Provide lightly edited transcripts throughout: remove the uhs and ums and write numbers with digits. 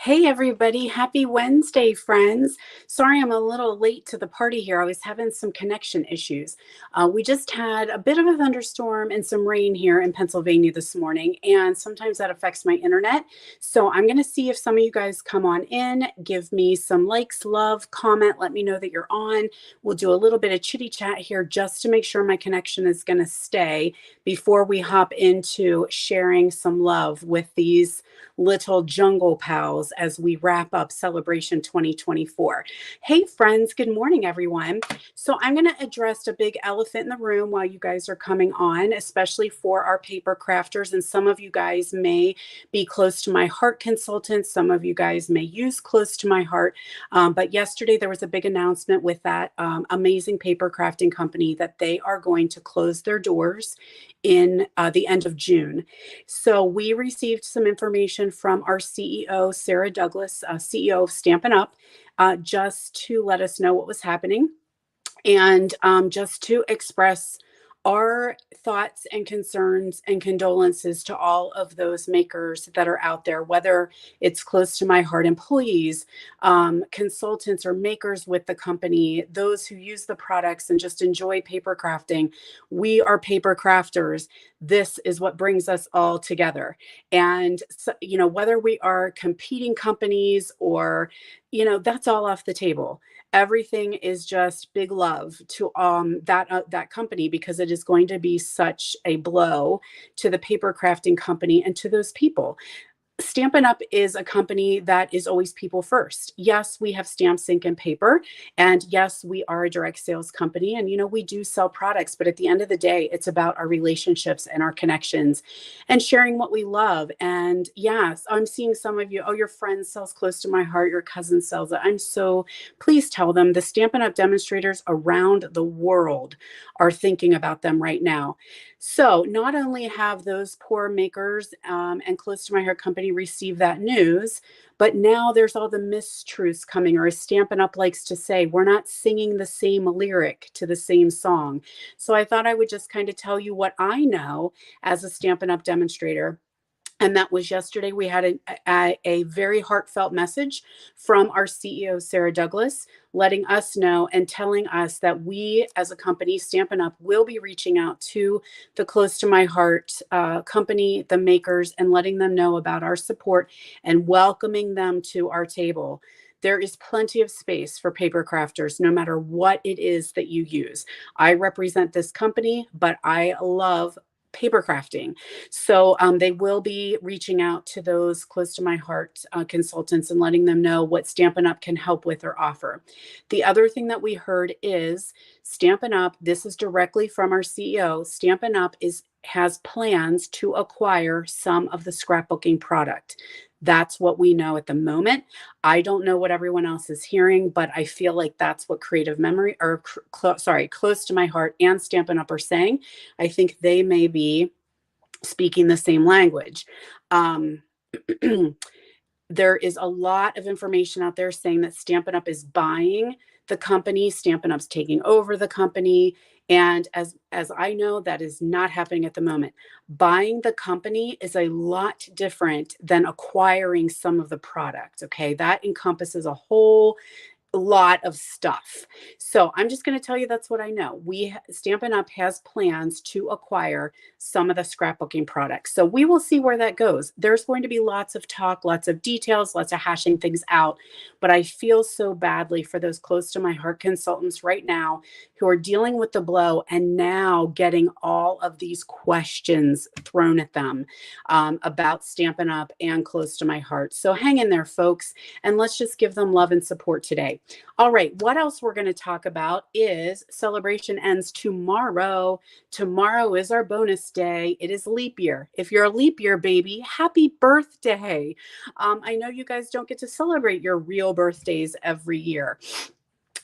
Hey everybody, happy Wednesday, friends. Sorry I'm a little late to the party here. I was having some connection issues. We just had a bit of a thunderstorm and some rain here in Pennsylvania this morning, and sometimes that affects my internet. So I'm going to see if some of you guys come on in, give me some likes, love, comment, let me know that you're on. We'll do a little bit of chitty chat here just to make sure my connection is going to stay before we hop into sharing some love with these little jungle pals as we wrap up Celebration 2024. Hey, friends, good morning, everyone. So, I'm going to address a big elephant in the room while you guys are coming on, especially for our paper crafters. And some of you guys may be close to my heart consultants, some of you guys may use close to my heart. But yesterday, there was a big announcement with that amazing paper crafting company that they are going to close their doors in the end of June. So we received some information from our CEO, Sarah Douglas, CEO of Stampin' Up, just to let us know what was happening and just to express our thoughts and concerns and condolences to all of those makers that are out there, whether it's close to my heart employees, consultants or makers with the company, those who use the products and just enjoy paper crafting. We are paper crafters. This is what brings us all together. And, so, whether we are competing companies or, that's all off the table. Everything is just big love to that company, because it is going to be such a blow to the paper crafting company and to those people. Stampin' Up! Is a company that is always people first. Yes, we have stamps, ink, and paper. And yes, we are a direct sales company. And, we do sell products. But at the end of the day, it's about our relationships and our connections and sharing what we love. And yes, I'm seeing some of you, oh, your friend sells close to my heart. Your cousin sells it. Please tell them the Stampin' Up! Demonstrators around the world are thinking about them right now. So not only have those poor makers and close to my heart company receive that news, but now there's all the mistruths coming, or as Stampin' Up! Likes to say, we're not singing the same lyric to the same song. So I thought I would just kind of tell you what I know as a Stampin' Up! Demonstrator. And that was yesterday. We had a very heartfelt message from our CEO, Sarah Douglas, letting us know and telling us that we as a company, Stampin' Up!, will be reaching out to the close to my heart company, the makers, and letting them know about our support and welcoming them to our table. There is plenty of space for paper crafters, no matter what it is that you use. I represent this company, but I love paper crafting. So they will be reaching out to those close to my heart consultants and letting them know what Stampin' Up! Can help with or offer. The other thing that we heard is Stampin' Up!, this is directly from our CEO, Stampin' Up! Has plans to acquire some of the scrapbooking product. That's what we know at the moment. I don't know what everyone else is hearing, but I feel like that's what Creative Memory, close to my heart and Stampin' Up! Are saying. I think they may be speaking the same language. There is a lot of information out there saying that Stampin' Up! Is buying the company, Stampin' Up's taking over the company. And as I know, that is not happening at the moment. Buying the company is a lot different than acquiring some of the product. Okay, that encompasses a whole lot of stuff. So I'm just going to tell you that's what I know. Stampin' Up! Has plans to acquire some of the scrapbooking products. So we will see where that goes. There's going to be lots of talk, lots of details, lots of hashing things out. But I feel so badly for those close to my heart consultants right now who are dealing with the blow and now getting all of these questions thrown at them about Stampin' Up! And close to my heart. So hang in there, folks, and let's just give them love and support today. All right, what else we're going to talk about is Celebration ends tomorrow. Tomorrow is our bonus day. It is leap year. If you're a leap year baby, happy birthday. I know you guys don't get to celebrate your real birthdays every year.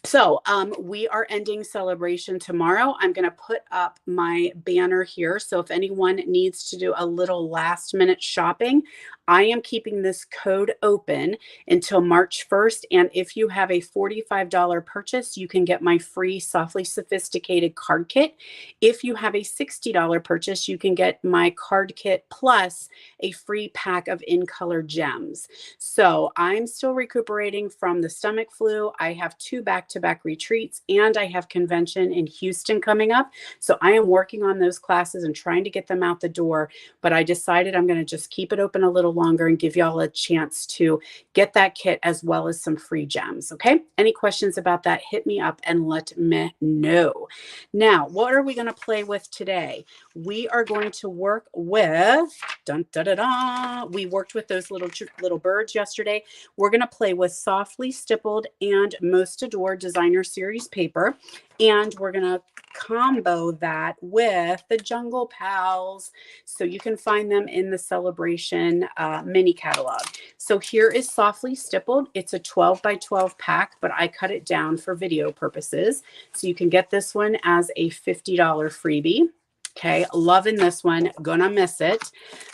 So we are ending Celebration tomorrow. I'm going to put up my banner here. So if anyone needs to do a little last minute shopping, I am keeping this code open until March 1st. And if you have a $45 purchase, you can get my free Softly Sophisticated card kit. If you have a $60 purchase, you can get my card kit plus a free pack of in color gems. So I'm still recuperating from the stomach flu. I have 2 back-to-back retreats and I have convention in Houston coming up. So I am working on those classes and trying to get them out the door, but I decided I'm going to just keep it open a little longer and give y'all a chance to get that kit as well as some free gems. Okay. Any questions about that? Hit me up and let me know. Now, what are we going to play with today? We are going to work with, dun, da, da, da. We worked with those little birds yesterday. We're going to play with Softly Stippled and Most Adored Designer Series paper. And we're going to combo that with the Jungle Pals. So you can find them in the Saleabration mini catalog. So here is Softly Stippled. It's a 12 by 12 pack, but I cut it down for video purposes. So you can get this one as a $50 freebie. Okay, loving this one. Gonna miss it.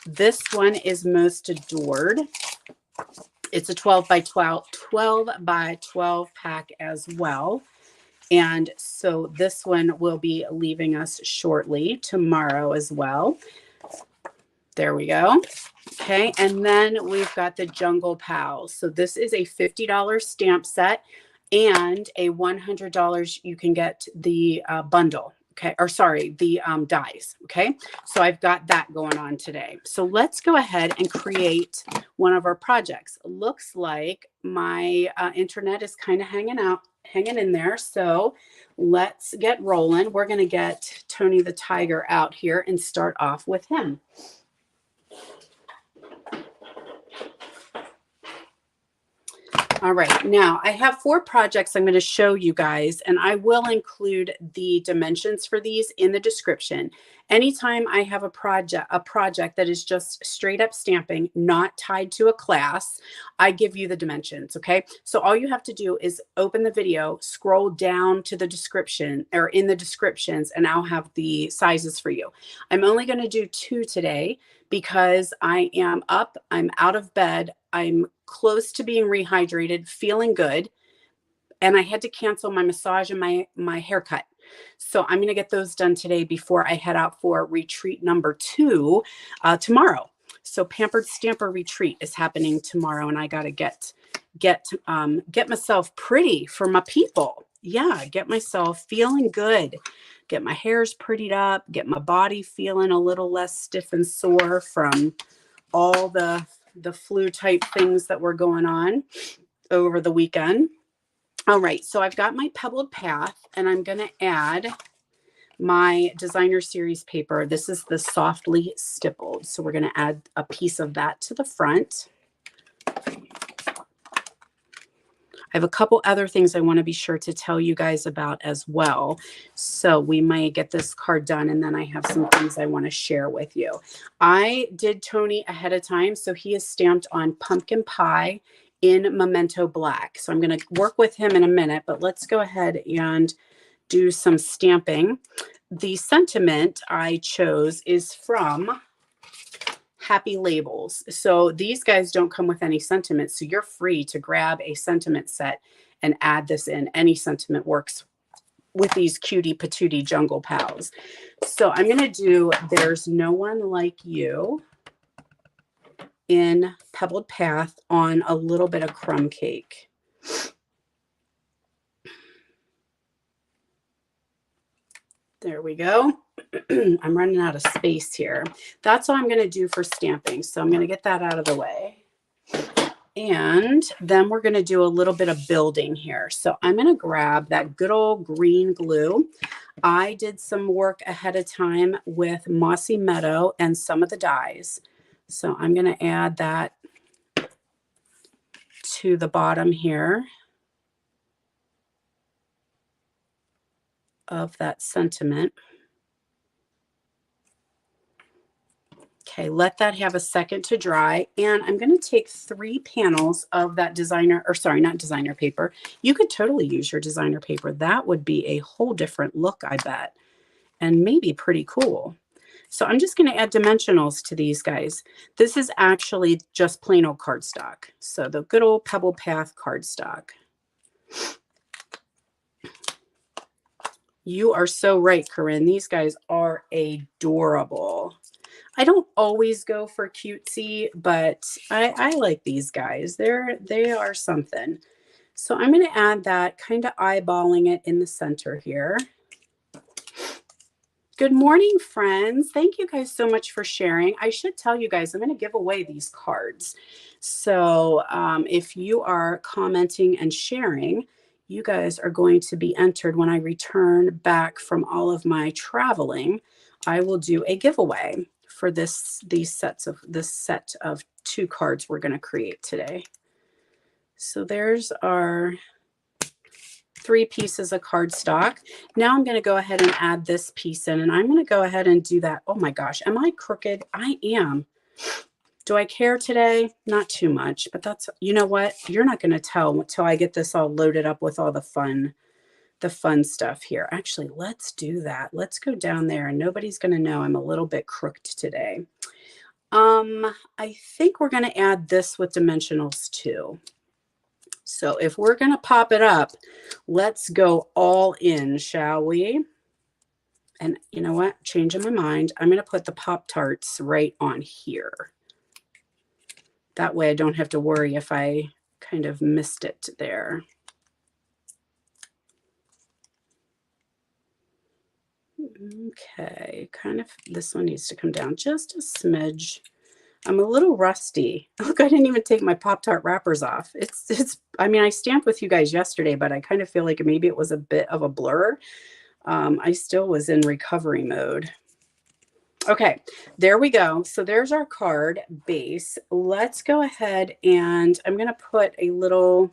This one is Most Adored. It's a 12 by 12 pack as well. And so this one will be leaving us shortly tomorrow as well. There we go. Okay, and then we've got the Jungle Pals. So this is a $50 stamp set and a $100 you can get the bundle. Okay, or sorry, the dies. Okay, so I've got that going on today. So let's go ahead and create one of our projects. Looks like my internet is kind of hanging in there. So let's get rolling. We're going to get Tony the Tiger out here and start off with him. All right, now I have 4 projects I'm going to show you guys, and I will include the dimensions for these in the description. Anytime I have a project that is just straight up stamping, not tied to a class, I give you the dimensions, okay? So all you have to do is open the video, scroll down to the description or in the descriptions, and I'll have the sizes for you. I'm only going to do 2 today because I am up, I'm out of bed, I'm close to being rehydrated, feeling good, and I had to cancel my massage and my haircut. So I'm going to get those done today before I head out for retreat number 2 tomorrow. So Pampered Stamper retreat is happening tomorrow, and I got to get myself pretty for my people. Yeah, get myself feeling good, get my hairs prettied up, get my body feeling a little less stiff and sore from all the flu type things that were going on over the weekend. All right, so I've got my Pebbled Path, and I'm going to add my designer series paper. This is the Softly Stippled. So we're going to add a piece of that to the front. I have a couple other things I want to be sure to tell you guys about as well. So we might get this card done, and then I have some things I want to share with you. I did Tony ahead of time, so he is stamped on Pumpkin Pie in Memento Black. So I'm going to work with him in a minute, but let's go ahead and do some stamping. The sentiment I chose is from Happy Labels. So these guys don't come with any sentiments, so you're free to grab a sentiment set and add this in. Any sentiment works with these cutie patootie Jungle Pals. So I'm going to do There's No One Like You in Pebbled Path on a little bit of Crumb Cake. There we go. I'm running out of space here. That's all I'm going to do for stamping. So I'm going to get that out of the way. And then we're going to do a little bit of building here. So I'm going to grab that good old green glue. I did some work ahead of time with Mossy Meadow and some of the dies. So I'm going to add that to the bottom here of that sentiment. Okay, let that have a second to dry. And I'm going to take 3 panels of that designer, or sorry, not designer paper. You could totally use your designer paper. That would be a whole different look, I bet, and maybe pretty cool. So I'm just going to add dimensionals to these guys. This is actually just plain old cardstock. So the good old Pebbled Path cardstock. You are so right, Corinne. These guys are adorable. I don't always go for cutesy, but I like these guys. They are something. So I'm going to add that, kind of eyeballing it in the center here. Good morning, friends. Thank you guys so much for sharing. I should tell you guys, I'm going to give away these cards. So if you are commenting and sharing, you guys are going to be entered when I return back from all of my traveling. I will do a giveaway for this set of 2 cards we're going to create today. So there's our 3 pieces of cardstock. Now I'm going to go ahead and add this piece in, and I'm going to go ahead and do that. Oh my gosh, am I crooked? I am. Do I care today? Not too much, but that's, you know what? You're not going to tell until I get this all loaded up with all the fun stuff here. Actually, let's do that. Let's go down there and nobody's going to know I'm a little bit crooked today. I think we're going to add this with dimensionals too. So if we're going to pop it up, let's go all in, shall we? And you know what? Changing my mind. I'm going to put the Pop-Tarts right on here. That way I don't have to worry if I kind of missed it there. Okay, kind of, this one needs to come down just a smidge. I'm a little rusty. Look, I didn't even take my Pop-Tart wrappers off. I mean, I stamped with you guys yesterday, but I kind of feel like maybe it was a bit of a blur. I still was in recovery mode. Okay, there we go. So there's our card base. Let's go ahead and I'm going to put a little,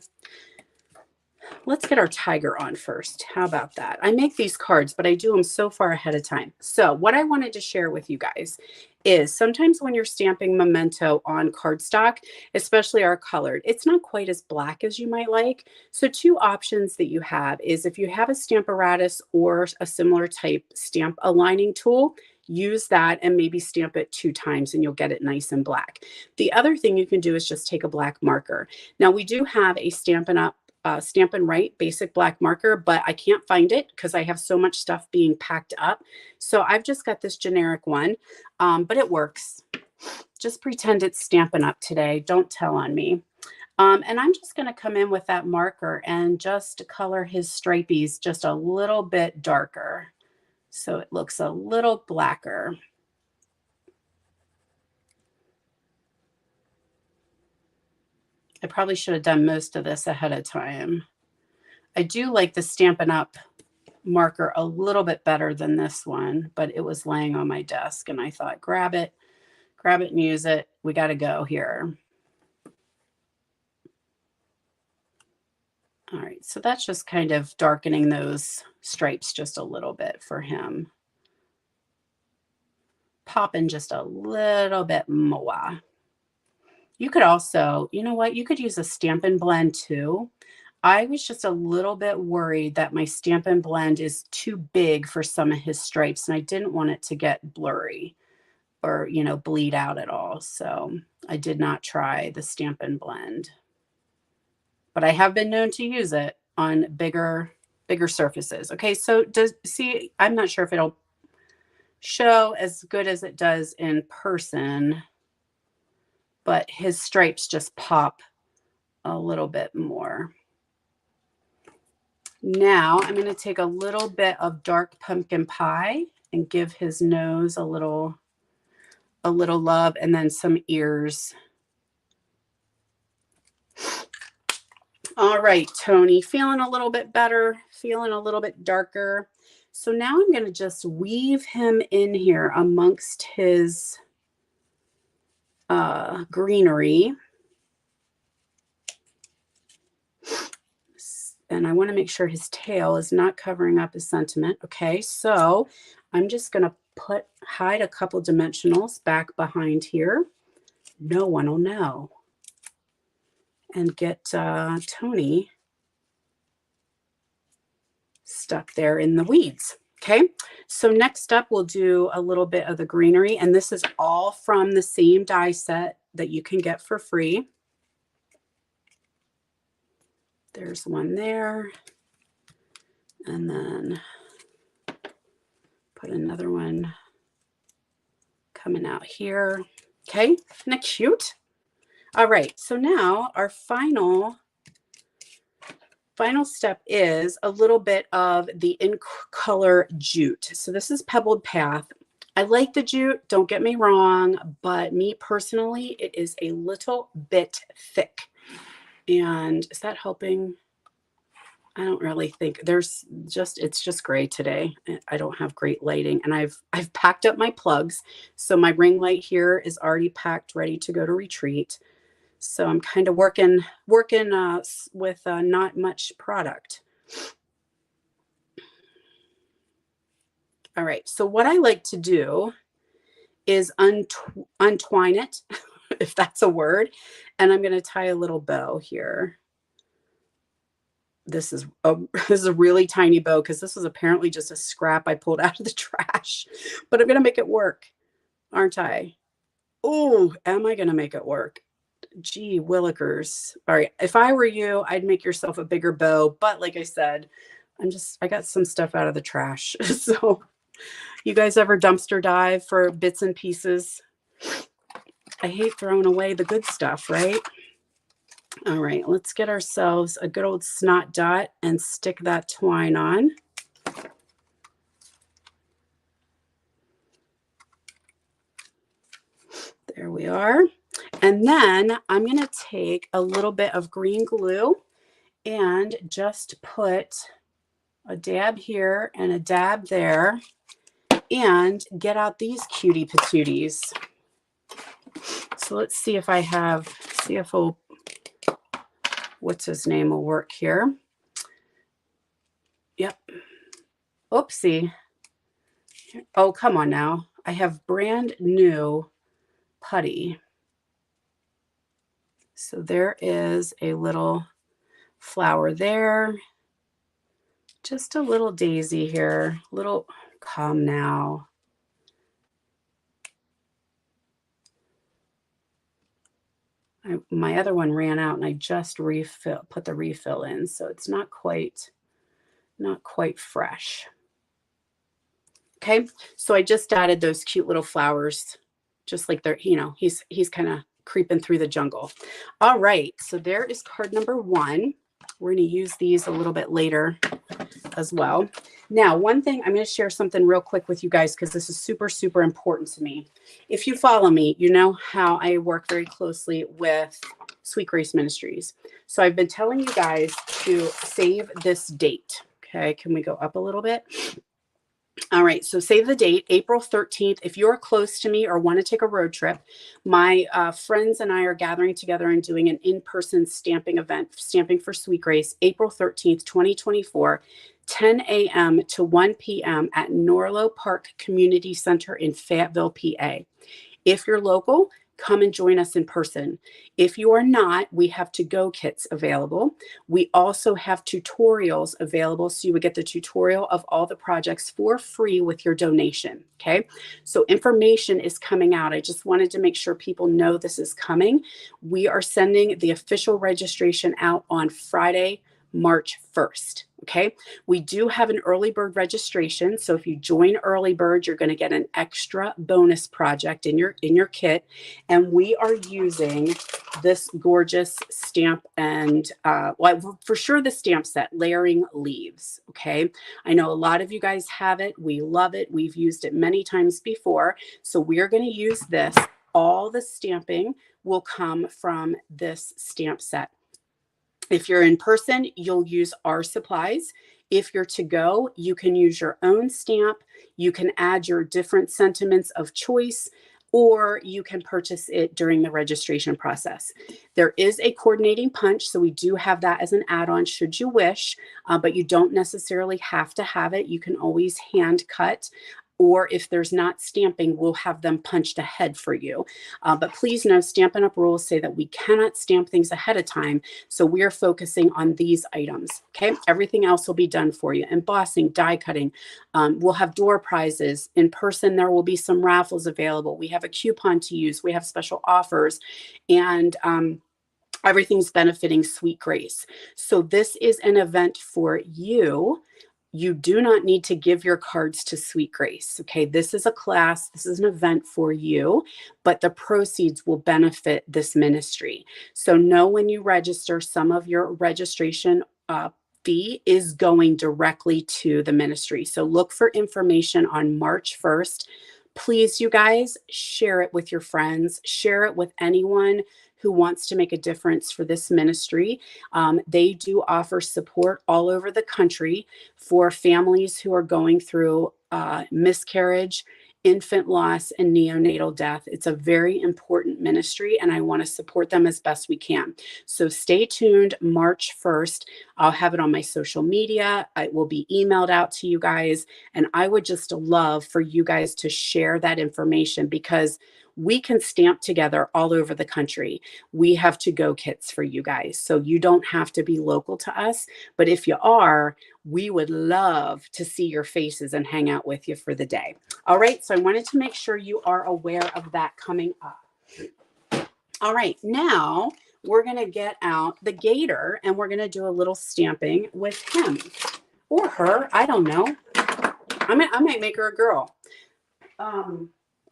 let's get our tiger on first. How about that? I make these cards, but I do them so far ahead of time. So what I wanted to share with you guys is sometimes when you're stamping memento on cardstock, especially our colored, it's not quite as black as you might like. So 2 options that you have is if you have a Stamparatus or a similar type stamp aligning tool, use that and maybe stamp it 2 times and you'll get it nice and black. The other thing you can do is just take a black marker. Now we do have a Stampin' Write basic black marker, but I can't find it because I have so much stuff being packed up. So I've just got this generic one, but it works. Just pretend it's Stampin' Up today. Don't tell on me. And I'm just going to come in with that marker and just color his stripies just a little bit darker. So it looks a little blacker. I probably should have done most of this ahead of time. I do like the Stampin' Up marker a little bit better than this one, but it was laying on my desk and I thought, grab it and use it. We got to go here. All right, so that's just kind of darkening those stripes just a little bit for him. Pop in just a little bit more. You could also, you know what, you could use a Stampin' Blend too. I was just a little bit worried that my Stampin' Blend is too big for some of his stripes and I didn't want it to get blurry or, you know, bleed out at all. So I did not try the Stampin' Blend. But I have been known to use it on bigger surfaces. Okay, so see, I'm not sure if it'll show as good as it does in person, but his stripes just pop a little bit more. Now I'm going to take a little bit of dark pumpkin pie and give his nose a little love and then some ears. All right, Tony, feeling a little bit better, feeling a little bit darker. So now I'm going to just weave him in here amongst his greenery. And I want to make sure his tail is not covering up his sentiment. Okay, so I'm just going to hide a couple dimensionals back behind here. No one will know. And get Tony stuck there in the weeds. Okay, so next up we'll do a little bit of the greenery, and this is all from the same die set that you can get for free. There's one there, and then put another one coming out here. Okay, isn't that cute? All right, so now our final step is a little bit of the in color jute. So this is Pebbled Path. I like the jute, don't get me wrong, but me personally, it is a little bit thick. And is that helping? I don't really think it's just gray today. I don't have great lighting, and I've packed up my plugs. So my ring light here is already packed, ready to go to retreat. So I'm kind of working with not much product. All right, so what I like to do is untwine it, if that's a word, and I'm going to tie a little bow here. This is a really tiny bow because this was apparently just a scrap I pulled out of the trash, but I'm going to make it work, aren't I? Oh, am I going to make it work? Gee willikers. All right, if I were you, I'd make yourself a bigger bow, but like I said, I got some stuff out of the trash. So you guys ever dumpster dive for bits and pieces? I hate throwing away the good stuff, right? All right, let's get ourselves a good old snot dot and stick that twine on. There we are. And then I'm going to take a little bit of green glue and just put a dab here and a dab there and get out these cutie patooties. So let's see if what's his name will work here. Yep. Oopsie. Oh, come on now. I have brand new putty. So there is a little flower there. Just a little daisy here. Little, come now. My other one ran out and I just put the refill in. So it's not quite fresh. Okay. So I just added those cute little flowers, just like they're, he's kind of creeping through the jungle. All right. So there is card number 1. We're going to use these a little bit later as well. Now, one thing, I'm going to share something real quick with you guys because this is super, super important to me. If you follow me, you know how I work very closely with Sweet Grace Ministries. So I've been telling you guys to save this date. Okay, can we go up a little bit? All right, so save the date, April 13th. If you're close to me or want to take a road trip, my friends and I are gathering together and doing an in-person stamping event, Stamping for Sweet Grace, April 13th, 2024, 10 a.m. to 1 p.m. at Norlow Park Community Center in Fayetteville, PA. If you're local, come and join us in person. If you are not, we have to-go kits available. We also have tutorials available, so you would get the tutorial of all the projects for free with your donation, okay? So information is coming out. I just wanted to make sure people know this is coming. We are sending the official registration out on Friday, March 1st. Okay, we do have an early bird registration. So if you join early bird, you're going to get an extra bonus project in your kit. And we are using this gorgeous stamp and well, for sure the stamp set, Layering Leaves. Okay, I know a lot of you guys have it. We love it. We've used it many times before. So we are going to use this. All the stamping will come from this stamp set. If you're in person, you'll use our supplies. If you're to go, you can use your own stamp. You can add your different sentiments of choice, or you can purchase it during the registration process. There is a coordinating punch, so we do have that as an add-on should you wish, but you don't necessarily have to have it. You can always hand cut or if there's not stamping, we'll have them punched ahead for you. But please know, Stampin' Up! Rules say that we cannot stamp things ahead of time. So we're focusing on these items, okay? Everything else will be done for you. Embossing, die cutting. We'll have door prizes. In person, there will be some raffles available. We have a coupon to use. We have special offers. And everything's benefiting Sweet Grace. So this is an event for you. You do not need to give your cards to Sweet Grace. Okay, this is a class, this is an event for you, but the proceeds will benefit this ministry. So know when you register, some of your registration fee is going directly to the ministry. So look for information on March 1st. Please, you guys, share it with your friends, share it with anyone who wants to make a difference for this ministry. They do offer support all over the country for families who are going through miscarriage, infant loss, and neonatal death. It's a very important ministry, and I want to support them as best we can. So stay tuned. March 1st, I'll have it on my social media. It will be emailed out to you guys, and I would just love for you guys to share that information, because we can stamp together all over the country. We have to-go kits for you guys. So you don't have to be local to us. But if you are, we would love to see your faces and hang out with you for the day. All right. So I wanted to make sure you are aware of that coming up. All right. Now we're going to get out the gator and we're going to do a little stamping with him or her. I don't know. I might make her a girl.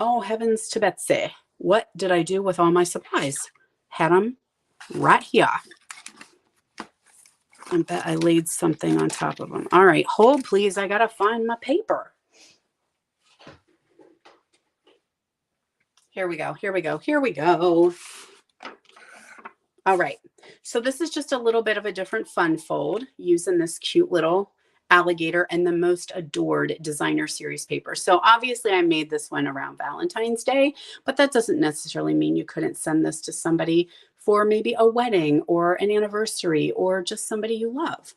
Oh, heavens to Betsy. What did I do with all my supplies? Had them right here. I bet I laid something on top of them. All right, hold please. I got to find my paper. Here we go. Here we go. Here we go. All right. So this is just a little bit of a different fun fold using this cute little alligator and the most adored designer series paper. So obviously I made this one around Valentine's Day, but that doesn't necessarily mean you couldn't send this to somebody for maybe a wedding or an anniversary or just somebody you love.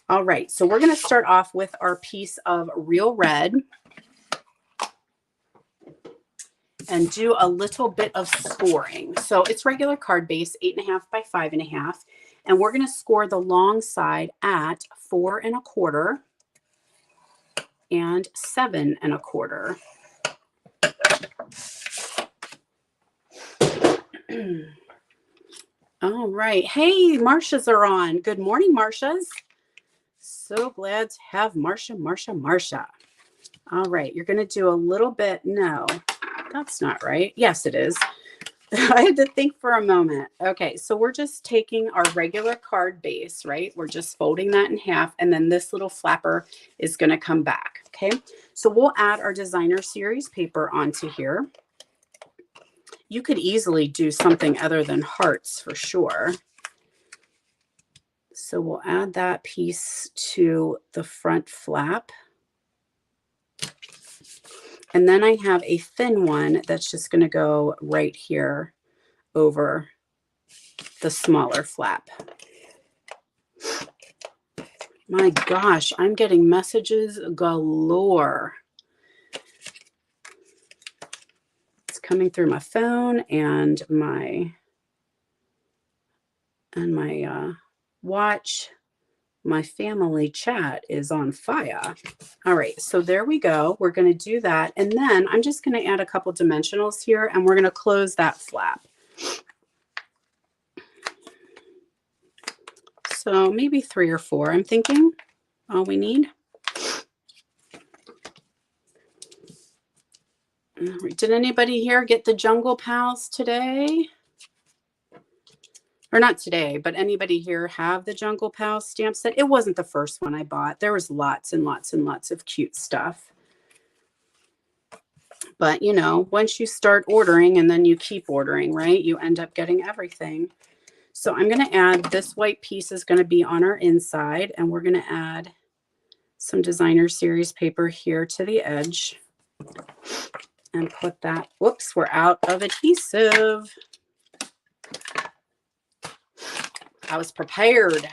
All right, so we're going to start off with our piece of real red and do a little bit of scoring. So it's regular card base, 8.5 by 5.5. And we're going to score the long side at 4 1/4 and 7 1/4. All right. Hey, Marcia's are on. Good morning, Marcia's. So glad to have Marcia. All right. You're going to do a little bit. No, that's not right. Yes, it is. I had to think for a moment. Okay, so we're just taking our regular card base, right? We're just folding that in half, and then this little flapper is going to come back, okay? So we'll add our designer series paper onto here. You could easily do something other than hearts for sure. So we'll add that piece to the front flap. And then I have a thin one that's just going to go right here over the smaller flap. My gosh, I'm getting messages galore. It's coming through my phone and my watch. My family chat is on fire. All right, so there we go. We're going to do that. And then I'm just going to add a couple dimensionals here, and we're going to close that flap. So maybe 3 or 4, I'm thinking, all we need. Did anybody here get the Jungle Pals today? Or not today, but anybody here have the Jungle Pals stamp set? It wasn't the first one I bought. There was lots and lots and lots of cute stuff. But, you know, once you start ordering and then you keep ordering, right, you end up getting everything. So I'm going to add this white piece is going to be on our inside, and we're going to add some designer series paper here to the edge and put that, whoops, we're out of adhesive. I was prepared.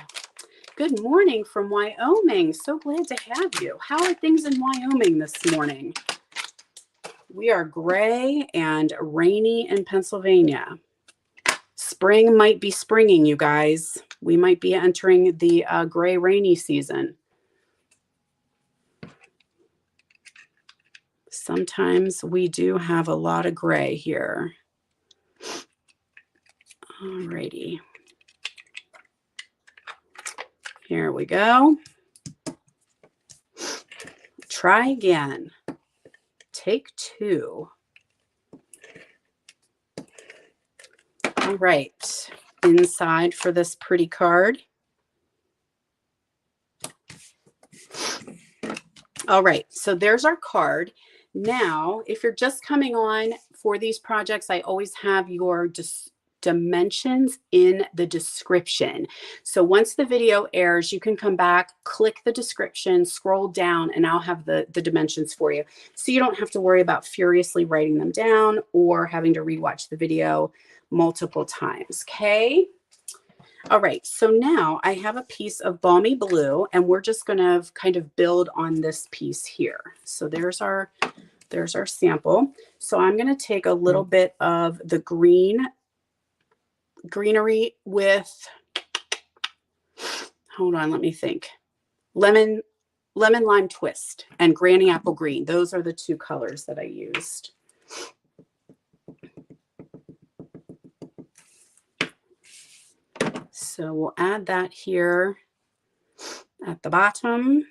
Good morning from Wyoming. So glad to have you. How are things in Wyoming this morning? We are gray and rainy in Pennsylvania. Spring might be springing, you guys. We might be entering the gray rainy season. Sometimes we do have a lot of gray here. Alrighty. Here we go. Try again. Take two. All right. Inside for this pretty card. All right. So there's our card. Now, if you're just coming on for these projects, I always have your dimensions in the description. So once the video airs, you can come back, click the description, scroll down, and I'll have the dimensions for you. So you don't have to worry about furiously writing them down or having to rewatch the video multiple times. Okay. All right. So now I have a piece of Balmy blue, and we're just going to kind of build on this piece here. So there's our sample. So I'm going to take a little bit of the greenery with, hold on, let me think. Lemon lime twist and granny apple green. Those are the two colors that I used. So we'll add that here at the bottom.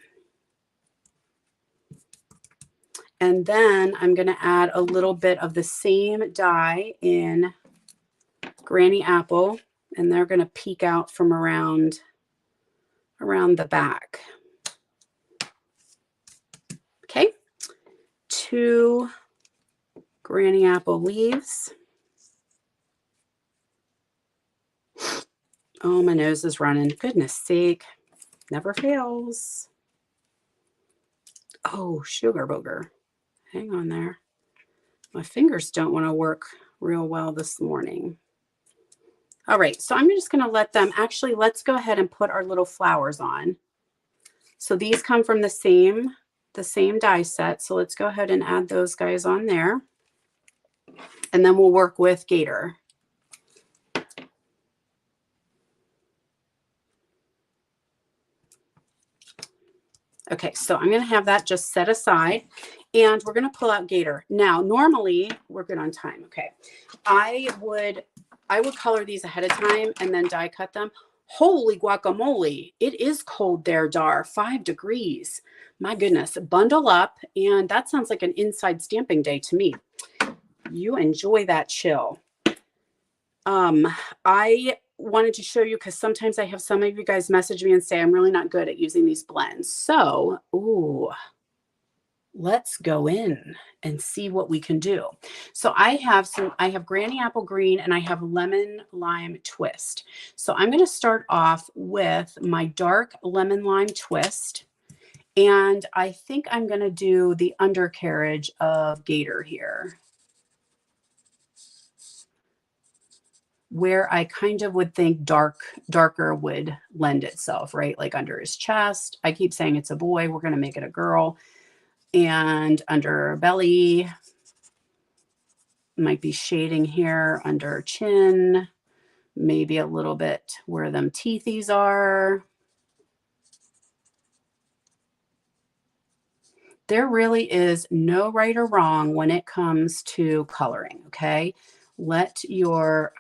And then I'm going to add a little bit of the same dye in Granny Apple, and they're going to peek out from around the back. Okay, 2 Granny Apple leaves. Oh, my nose is running. Goodness sake, never fails. Oh, sugar booger. Hang on there. My fingers don't want to work real well this morning. All right, so I'm just going to let them, actually, let's go ahead and put our little flowers on. So these come from the same die set. So let's go ahead and add those guys on there. And then we'll work with Gator. Okay, so I'm going to have that just set aside, and we're going to pull out Gator. Now, normally, we're good on time. Okay, I would color these ahead of time and then die cut them. Holy guacamole, it is cold there, Dar, 5 degrees. My goodness, bundle up, and that sounds like an inside stamping day to me. You enjoy that chill. I wanted to show you because sometimes I have some of you guys message me and say I'm really not good at using these blends. So, let's go in and see what we can do. So I have Granny Apple Green and I have Lemon Lime Twist. So I'm going to start off with my dark Lemon Lime Twist. And I think I'm going to do the undercarriage of Gator here, where I kind of would think darker would lend itself, right? Like under his chest. I keep saying it's a boy. We're going to make it a girl. And under belly, might be shading here under chin, maybe a little bit where them teethies are. There really is no right or wrong when it comes to coloring, okay? Let your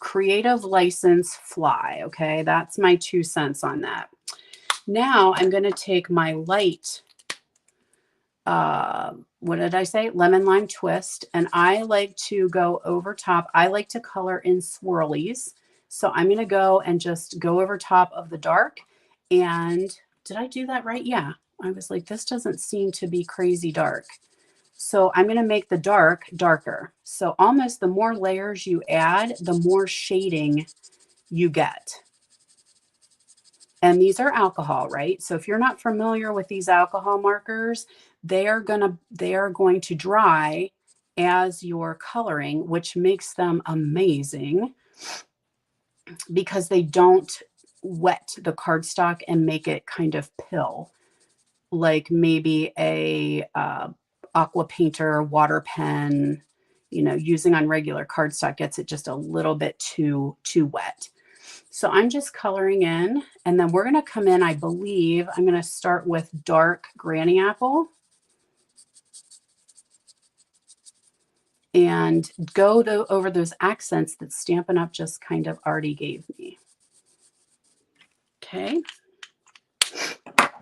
creative license fly, okay? That's my 2 cents on that. Now I'm going to take my light, what did I say? Lemon Lime Twist. And I like to go over top. I like to color in swirlies. So I'm going to go and just go over top of the dark. And did I do that right? Yeah. I was like, this doesn't seem to be crazy dark. So I'm going to make the dark darker. So almost the more layers you add, the more shading you get. And these are alcohol, right? So if you're not familiar with these alcohol markers, they are going to dry as you're coloring, which makes them amazing because they don't wet the cardstock and make it kind of pill, like maybe a aqua painter, water pen, you know, using on regular cardstock gets it just a little bit too wet. So I'm just coloring in, and then we're going to come in, I believe, I'm going to start with dark Granny Apple and go over those accents that Stampin' Up! Just kind of already gave me. Okay.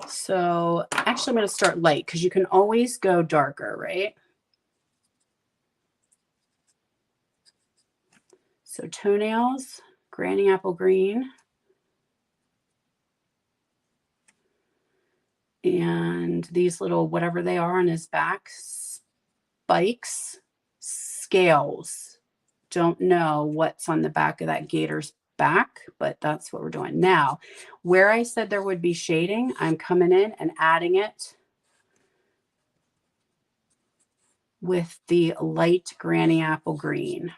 So actually I'm going to start light because you can always go darker, right? So toenails, Granny Apple Green. And these little, whatever they are on his back, spikes, scales. Don't know what's on the back of that gator's back, but that's what we're doing. Now, where I said there would be shading, I'm coming in and adding it with the light Granny Apple Green.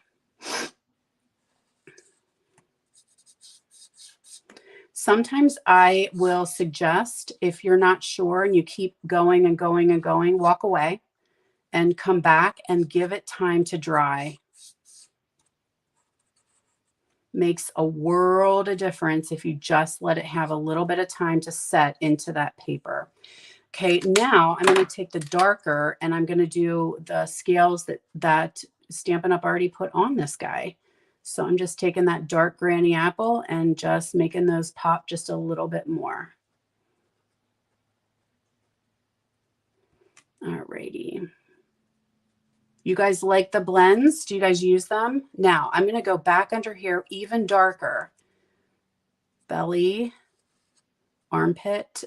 Sometimes I will suggest, if you're not sure and you keep going and going and going, walk away and come back and give it time to dry. Makes a world of difference if you just let it have a little bit of time to set into that paper. Okay, now I'm going to take the darker and I'm going to do the scales that Stampin' Up! Already put on this guy. So I'm just taking that dark Granny Apple and just making those pop just a little bit more. Alrighty. You guys like the blends? Do you guys use them? Now I'm going to go back under here even darker. Belly, armpit.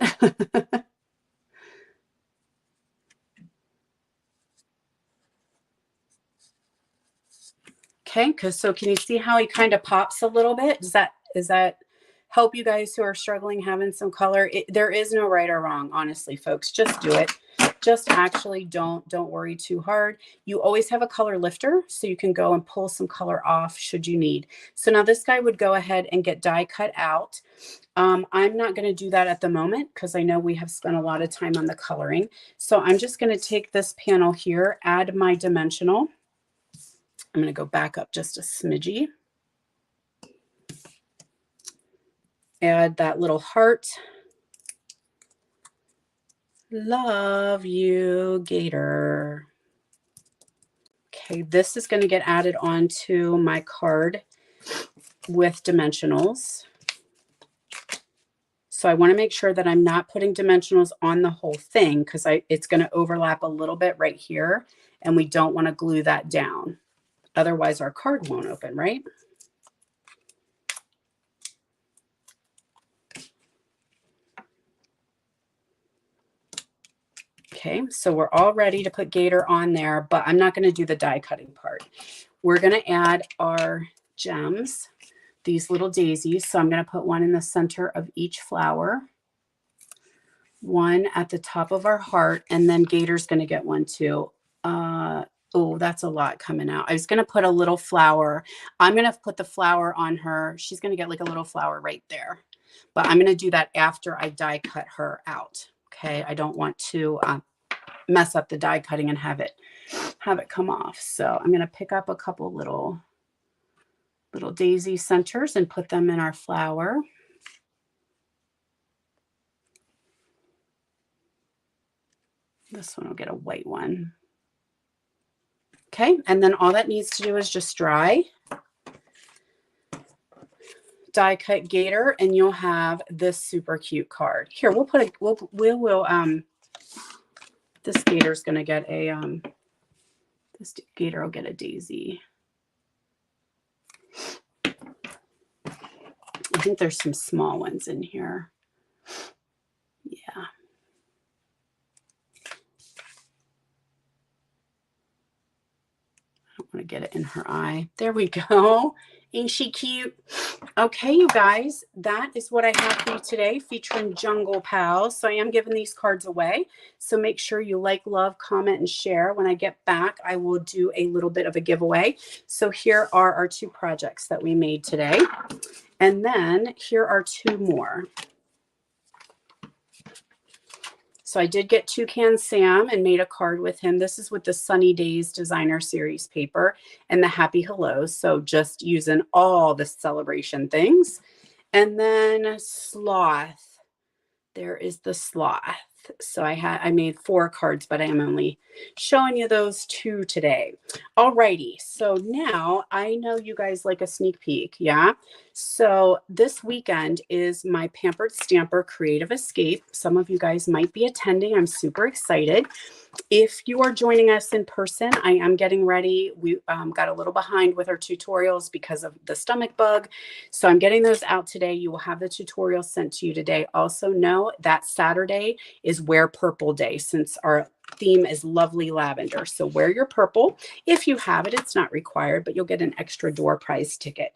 Okay, so can you see how he kind of pops a little bit? Does that help you guys who are struggling having some color? There is no right or wrong, honestly, folks. Just do it. Just actually don't worry too hard. You always have a color lifter, so you can go and pull some color off should you need. So now this guy would go ahead and get die cut out. I'm not going to do that at the moment because I know we have spent a lot of time on the coloring. So I'm just going to take this panel here, add my dimensional. I'm going to go back up just a smidgy. Add that little heart. Love you, Gator. Okay, this is going to get added onto my card with dimensionals. So I want to make sure that I'm not putting dimensionals on the whole thing because it's going to overlap a little bit right here, and we don't want to glue that down. Otherwise, our card won't open, right? Okay, so we're all ready to put Gator on there, but I'm not going to do the die cutting part. We're going to add our gems, these little daisies. So I'm going to put one in the center of each flower, one at the top of our heart, and then Gator's going to get one too. Oh, that's a lot coming out. I was going to put a little flower. I'm going to put the flower on her. She's going to get like a little flower right there. But I'm going to do that after I die cut her out. Okay, I don't want to mess up the die cutting and have it come off. So I'm going to pick up a couple little daisy centers and put them in our flower. This one will get a white one. Okay, and then all that needs to do is just dry. Die cut Gator, and you'll have this super cute card. Here, we'll put a this Gator's gonna get a this Gator will get a daisy. I think there's some small ones in here. Yeah. I don't want to get it in her eye. There we go. Ain't she cute? Okay, you guys, that is what I have for you today featuring Jungle Pals. So I am giving these cards away. So make sure you like, love, comment, and share. When I get back, I will do a little bit of a giveaway. So here are our 2 projects that we made today. And then here are 2 more. So I did get Toucan Sam and made a card with him. This is with the Sunny Days Designer Series paper and the Happy Hellos. So just using all the celebration things. And then Sloth. There is the Sloth. So I made 4 cards, but I am only showing you those 2 today. Alrighty, so now I know you guys like a sneak peek, yeah? So this weekend is my Pampered Stamper Creative Escape. Some of you guys might be attending. I'm super excited. If you are joining us in person, I am getting ready. We got a little behind with our tutorials because of the stomach bug. So I'm getting those out today. You will have the tutorial sent to you today. Also know that Saturday is Wear Purple Day since our theme is lovely lavender. So wear your purple. If you have it, it's not required, but you'll get an extra door prize ticket.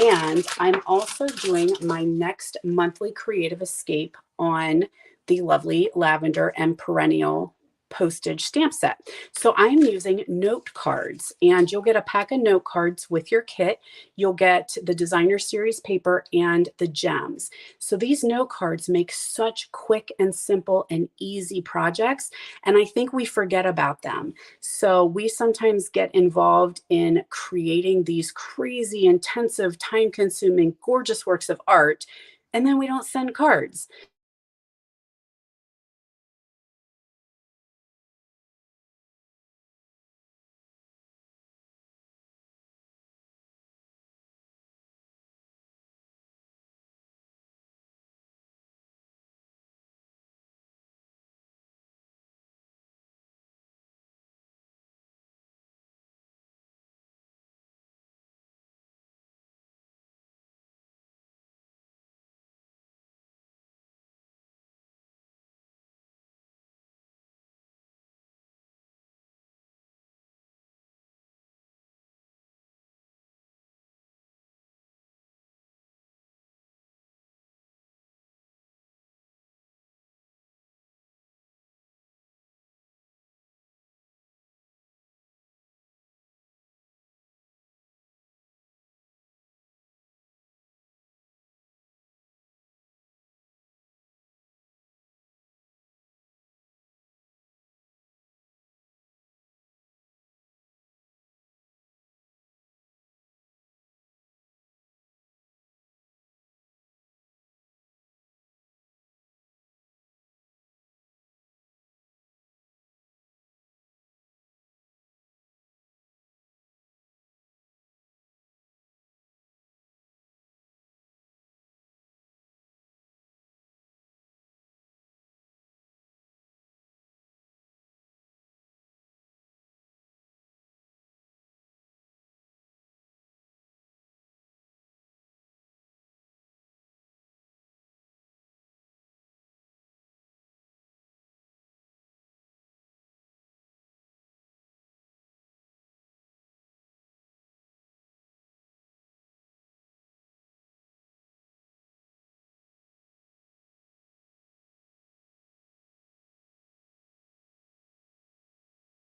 And I'm also doing my next monthly creative escape on the lovely lavender and perennial postage stamp set. So I'm using note cards, and you'll get a pack of note cards with your kit. You'll get the designer series paper and the gems. So these note cards make such quick and simple and easy projects, and I think we forget about them. So we sometimes get involved in creating these crazy, intensive, time-consuming, gorgeous works of art, and then we don't send cards.